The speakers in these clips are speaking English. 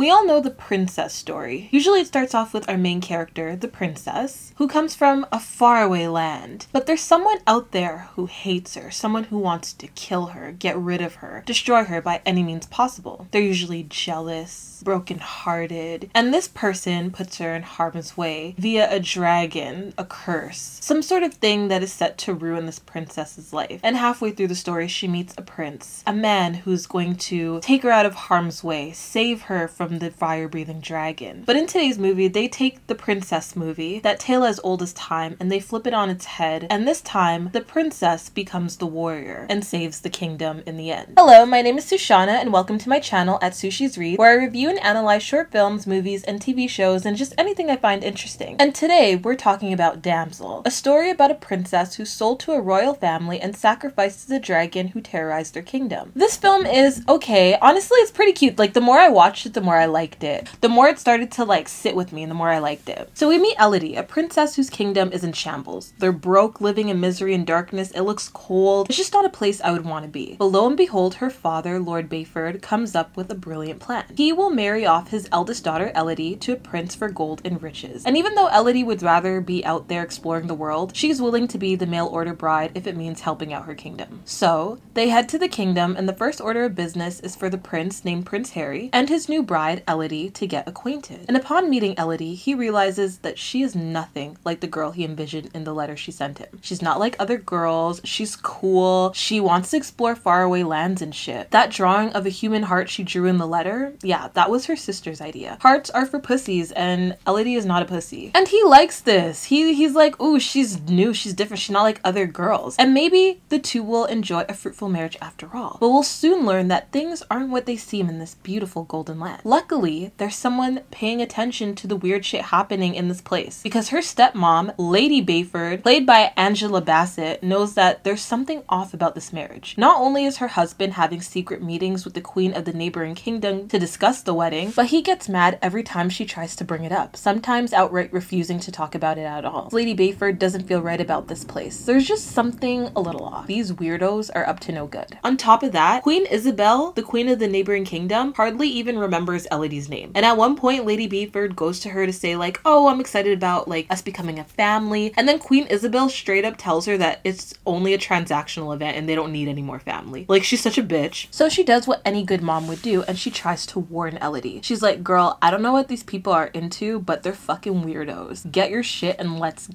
We all know the princess story. Usually it starts off with our main character, the princess, who comes from a faraway land. But there's someone out there who hates her, someone who wants to kill her, get rid of her, destroy her by any means possible. They're usually jealous, broken-hearted, and this person puts her in harm's way via a dragon, a curse, some sort of thing that is set to ruin this princess's life. And halfway through the story, she meets a prince, a man who's going to take her out of harm's way, save her from the fire-breathing dragon. But in today's movie, they take the princess movie, that tale as old as time, and they flip it on its head, and this time, the princess becomes the warrior and saves the kingdom in the end. Hello, my name is Sushana, and welcome to my channel at Sushi's Read, where I review and analyze short films, movies, and TV shows, and just anything I find interesting. And today, we're talking about Damsel, a story about a princess who's sold to a royal family and sacrifices a dragon who terrorized their kingdom. This film is okay. Honestly, it's pretty cute. Like, the more I watched it, the more I liked it. The more it started to, like, sit with me, and the more I liked it. So we meet Elodie, a princess whose kingdom is in shambles. They're broke, living in misery and darkness. It looks cold. It's just not a place I would want to be. But lo and behold, her father, Lord Bayford, comes up with a brilliant plan. He will marry off his eldest daughter, Elodie, to a prince for gold and riches. And even though Elodie would rather be out there exploring the world, she's willing to be the mail order bride if it means helping out her kingdom. So they head to the kingdom, and the first order of business is for the prince named Prince Harry and his new bride, Elodie, to get acquainted. And upon meeting Elodie, he realizes that she is nothing like the girl he envisioned in the letter she sent him. She's not like other girls. She's cool. She wants to explore faraway lands and shit. That drawing of a human heart she drew in the letter, yeah, that was her sister's idea. Hearts are for pussies, and Elodie is not a pussy. And he likes this. He's like, ooh, she's new, she's different, she's not like other girls. And maybe the two will enjoy a fruitful marriage after all. But we'll soon learn that things aren't what they seem in this beautiful golden land. Luckily, there's someone paying attention to the weird shit happening in this place, because her stepmom, Lady Bayford, played by Angela Bassett, knows that there's something off about this marriage. Not only is her husband having secret meetings with the queen of the neighboring kingdom to discuss the wedding, but he gets mad every time she tries to bring it up, sometimes outright refusing to talk about it at all. Lady Bayford doesn't feel right about this place. There's just something a little off. These weirdos are up to no good. On top of that, Queen Isabel, the queen of the neighboring kingdom, hardly even remembers Elodie's name. And at one point, Lady Bayford goes to her to say like, oh, I'm excited about like us becoming a family. And then Queen Isabel straight up tells her that it's only a transactional event and they don't need any more family. Like, she's such a bitch. So she does what any good mom would do, and she tries to warn Elodie. She's like, girl, I don't know what these people are into, but they're fucking weirdos. Get your shit and let's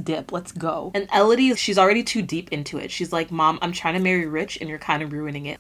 dip, let's go. And Elodie, she's already too deep into it. She's like, Mom, I'm trying to marry rich and you're kind of ruining it.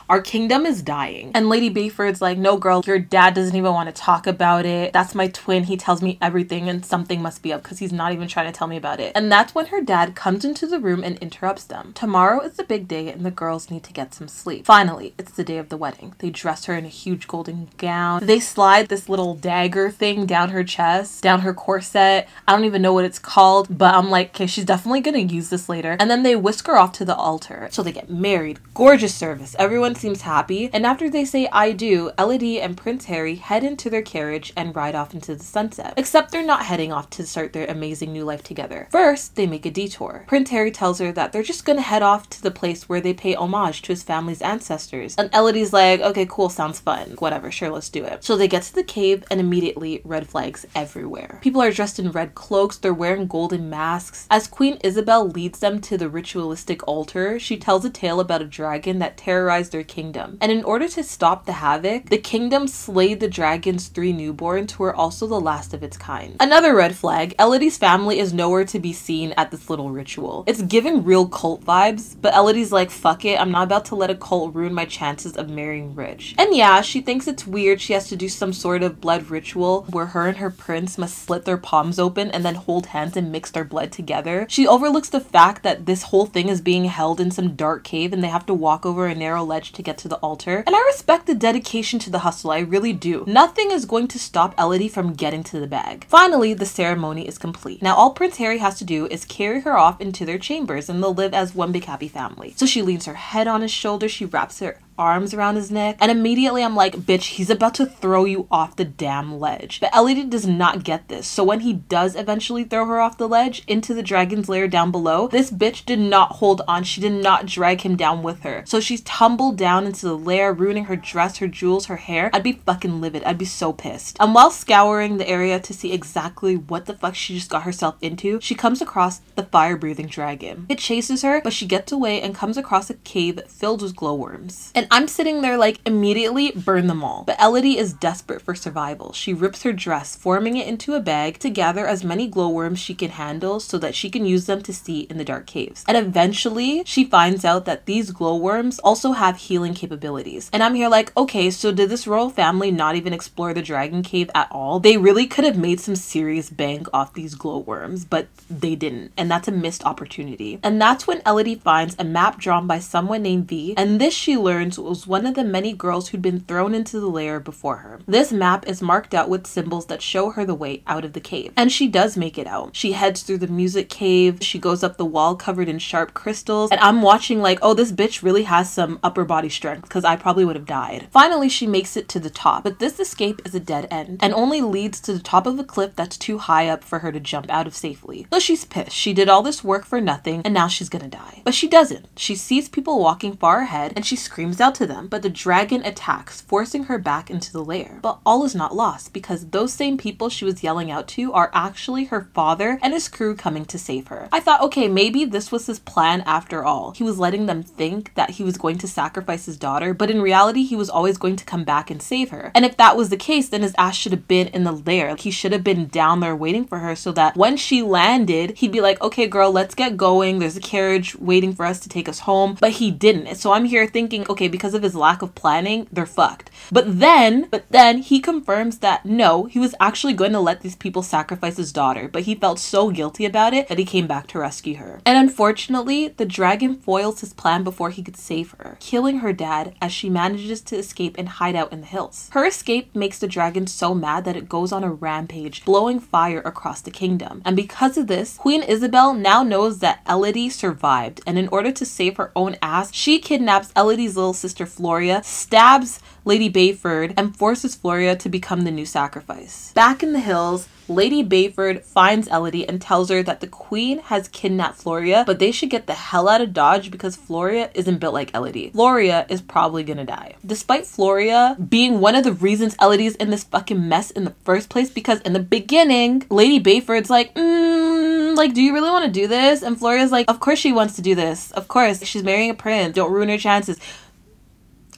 Our kingdom is dying. And Lady Bayford's like, no girl, your dad doesn't even want to talk about it. That's my twin. He tells me everything and something must be up because he's not even trying to tell me about it. And that's when her dad comes into the room and interrupts them. Tomorrow is the big day and the girls need to get some sleep. Finally, it's the day of the wedding. They dress her in a huge golden gown. They slide this little dagger thing down her chest, down her corset. I don't even know what it's called, but I'm like, okay, she's definitely gonna use this later. And then they whisk her off to the altar. So they get married. Gorgeous service. Everyone seems happy. And after they say I do, Elodie and Prince Harry head into their carriage and ride off into the sunset. Except they're not heading off to start their amazing new life together. First, they make a detour. Prince Harry tells her that they're just gonna head off to the place where they pay homage to his family's ancestors. And Elodie's like, okay, cool, sounds fun. Whatever, sure, let's do it. So they get to the cave and immediately red flags everywhere. People are dressed in red cloaks. They're wearing golden masks. As Queen Isabel leads them to the ritualistic altar, she tells a tale about a dragon that terrorized their kingdom. And in order to stop the havoc, the kingdom slayed the dragon's 3 newborns who are also the last of its kind. Another red flag, Elodie's family is nowhere to be seen at this little ritual. It's giving real cult vibes, but Elodie's like, fuck it, I'm not about to let a cult ruin my chances of marrying rich. And yeah, she thinks it's weird she has to do some sort of blood ritual where her and her prince must slit their palms open and then hold hands and mix their blood together. She overlooks the fact that this whole thing is being held in some dark cave and they have to walk over a narrow ledge to get to the altar. And I respect the dedication to the hustle, I really do. Nothing is going to stop Elodie from getting to the bag. Finally, the ceremony is complete. Now all Prince Harry has to do is carry her off into their chambers and they'll live as one big happy family. So she leans her head on his shoulder, she wraps her arms around his neck, and immediately I'm like, bitch, he's about to throw you off the damn ledge. But Elodie does not get this, so when he does eventually throw her off the ledge into the dragon's lair down below, this bitch did not hold on. She did not drag him down with her. So she's tumbled down into the lair, ruining her dress, her jewels, her hair. I'd be fucking livid. I'd be so pissed. And while scouring the area to see exactly what the fuck she just got herself into, she comes across the fire-breathing dragon. It chases her, but she gets away and comes across a cave filled with glowworms. And I'm sitting there like, immediately burn them all. But Elodie is desperate for survival. She rips her dress, forming it into a bag to gather as many glowworms she can handle so that she can use them to see in the dark caves. And eventually, she finds out that these glowworms also have healing capabilities. And I'm here like, okay, so did this royal family not even explore the dragon cave at all? They really could have made some serious bank off these glowworms, but they didn't. And that's a missed opportunity. And that's when Elodie finds a map drawn by someone named V, and this she learns was one of the many girls who'd been thrown into the lair before her. This map is marked out with symbols that show her the way out of the cave. And she does make it out. She heads through the music cave, she goes up the wall covered in sharp crystals, and I'm watching like, oh, this bitch really has some upper body strength, because I probably would have died. Finally, she makes it to the top, but this escape is a dead end, and only leads to the top of a cliff that's too high up for her to jump out of safely. So she's pissed. She did all this work for nothing, and now she's gonna die. But she doesn't. She sees people walking far ahead, and she screams out to them, but the dragon attacks, forcing her back into the lair. But all is not lost, because those same people she was yelling out to are actually her father and his crew coming to save her. I thought, okay, maybe this was his plan after all. He was letting them think that he was going to sacrifice his daughter, but in reality, he was always going to come back and save her. And if that was the case, then his ass should have been in the lair. He should have been down there waiting for her so that when she landed, he'd be like, okay, girl, let's get going. There's a carriage waiting for us to take us home. But he didn't. So I'm here thinking, okay, because of his lack of planning, they're fucked. But then he confirms that no, he was actually going to let these people sacrifice his daughter, but he felt so guilty about it that he came back to rescue her. And unfortunately, the dragon foils his plan before he could save her, killing her dad as she manages to escape and hide out in the hills. Her escape makes the dragon so mad that it goes on a rampage, blowing fire across the kingdom. And because of this, Queen Isabel now knows that Elodie survived, and in order to save her own ass, she kidnaps Elodie's little sister Floria, stabs Lady Bayford, and forces Floria to become the new sacrifice. Back in the hills, Lady Bayford finds Elodie and tells her that the queen has kidnapped Floria, but they should get the hell out of Dodge because Floria isn't built like Elodie. Floria is probably gonna die. Despite Floria being one of the reasons Elodie's in this fucking mess in the first place, because in the beginning, Lady Bayford's like, like, do you really want to do this? And Floria's like, of course she wants to do this. Of course, she's marrying a prince. Don't ruin her chances.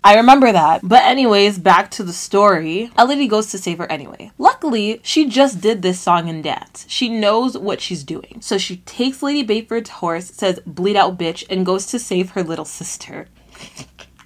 I remember that. But anyways, back to the story. Elodie goes to save her anyway. Luckily, she just did this song and dance. She knows what she's doing. So she takes Lady Bayford's horse, says, bleed out bitch, and goes to save her little sister.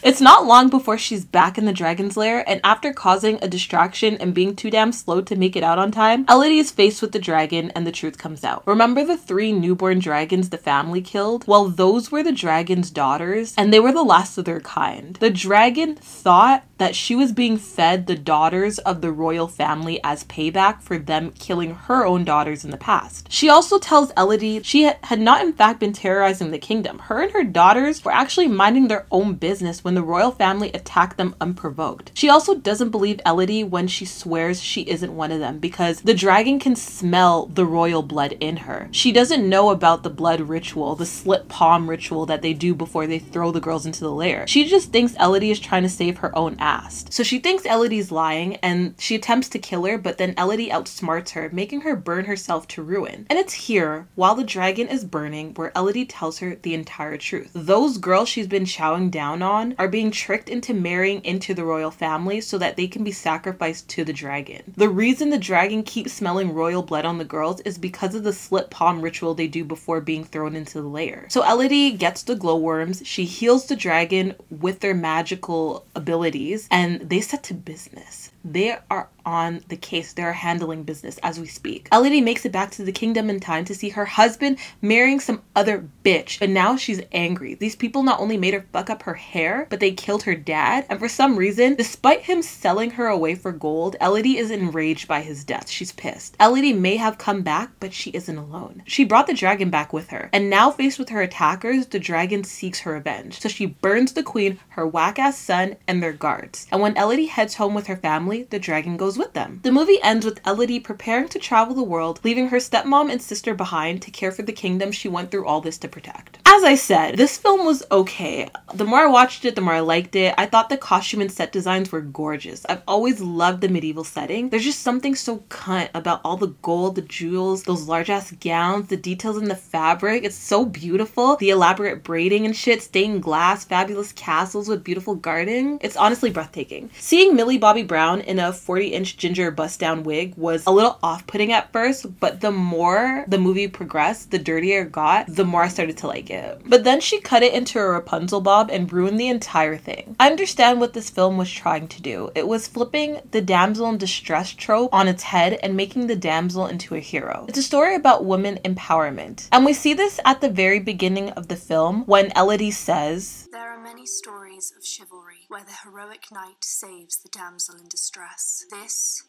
It's not long before she's back in the dragon's lair, and after causing a distraction and being too damn slow to make it out on time, Elodie is faced with the dragon and the truth comes out. Remember the 3 newborn dragons the family killed? Well, those were the dragon's daughters, and they were the last of their kind. The dragon thought that she was being fed the daughters of the royal family as payback for them killing her own daughters in the past. She also tells Elodie she had not in fact been terrorizing the kingdom. Her and her daughters were actually minding their own business when the royal family attacked them unprovoked. She also doesn't believe Elodie when she swears she isn't one of them because the dragon can smell the royal blood in her. She doesn't know about the blood ritual, the slit palm ritual that they do before they throw the girls into the lair. She just thinks Elodie is trying to save her own ass. So she thinks Elodie's lying and she attempts to kill her, but then Elodie outsmarts her, making her burn herself to ruin. And it's here, while the dragon is burning, where Elodie tells her the entire truth. Those girls she's been chowing down on are being tricked into marrying into the royal family so that they can be sacrificed to the dragon. The reason the dragon keeps smelling royal blood on the girls is because of the slit palm ritual they do before being thrown into the lair. So Elodie gets the glowworms, she heals the dragon with their magical abilities, and they set to business. They are on the case. They're handling business as we speak. Elodie makes it back to the kingdom in time to see her husband marrying some other bitch, but now she's angry. These people not only made her fuck up her hair, but they killed her dad, and for some reason, despite him selling her away for gold, Elodie is enraged by his death. She's pissed. Elodie may have come back, but she isn't alone. She brought the dragon back with her, and now faced with her attackers, the dragon seeks her revenge. So she burns the queen, her whack-ass son, and their guards. And when Elodie heads home with her family, the dragon goes with them. The movie ends with Elodie preparing to travel the world, leaving her stepmom and sister behind to care for the kingdom she went through all this to protect. As I said, this film was okay. The more I watched it, the more I liked it. I thought the costume and set designs were gorgeous. I've always loved the medieval setting. There's just something so cunt about all the gold, the jewels, those large-ass gowns, the details in the fabric. It's so beautiful. The elaborate braiding and shit, stained glass, fabulous castles with beautiful gardening. It's honestly breathtaking. Seeing Millie Bobby Brown in a 40-inch ginger bust-down wig was a little off-putting at first, but the more the movie progressed, the dirtier it got, the more I started to like it. But then she cut it into a Rapunzel bob and ruined the entire thing. I understand what this film was trying to do. It was flipping the damsel in distress trope on its head and making the damsel into a hero. It's a story about women empowerment. And we see this at the very beginning of the film when Elodie says, "There are many stories of chivalry where the heroic knight saves the damsel in distress. This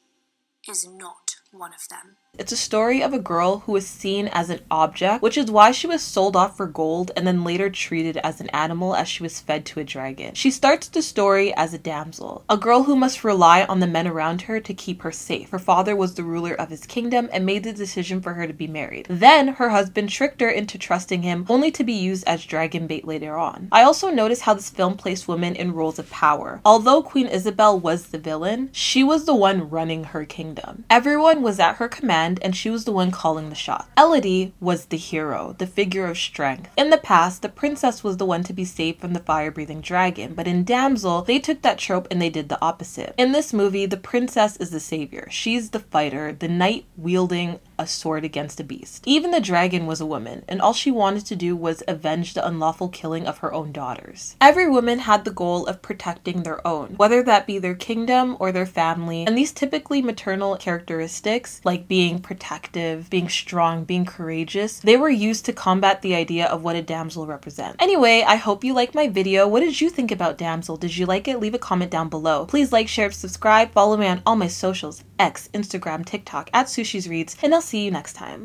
is not one of them." It's a story of a girl who was seen as an object, which is why she was sold off for gold and then later treated as an animal as she was fed to a dragon. She starts the story as a damsel, a girl who must rely on the men around her to keep her safe. Her father was the ruler of his kingdom and made the decision for her to be married. Then her husband tricked her into trusting him, only to be used as dragon bait later on. I also noticed how this film placed women in roles of power. Although Queen Isabel was the villain, she was the one running her kingdom. Everyone was at her command, and she was the one calling the shot. Elodie was the hero, the figure of strength. In the past, the princess was the one to be saved from the fire-breathing dragon, but in Damsel, they took that trope and they did the opposite. In this movie, the princess is the savior. She's the fighter, the knight wielding a sword against a beast. Even the dragon was a woman, and all she wanted to do was avenge the unlawful killing of her own daughters. Every woman had the goal of protecting their own, whether that be their kingdom or their family, and these typically maternal characteristics, like being protective, being strong, being courageous, they were used to combat the idea of what a damsel represents. Anyway, I hope you liked my video. What did you think about Damsel? Did you like it? Leave a comment down below. Please like, share, subscribe, follow me on all my socials, X, Instagram, TikTok, @SushiesReads, and I'll see you next time.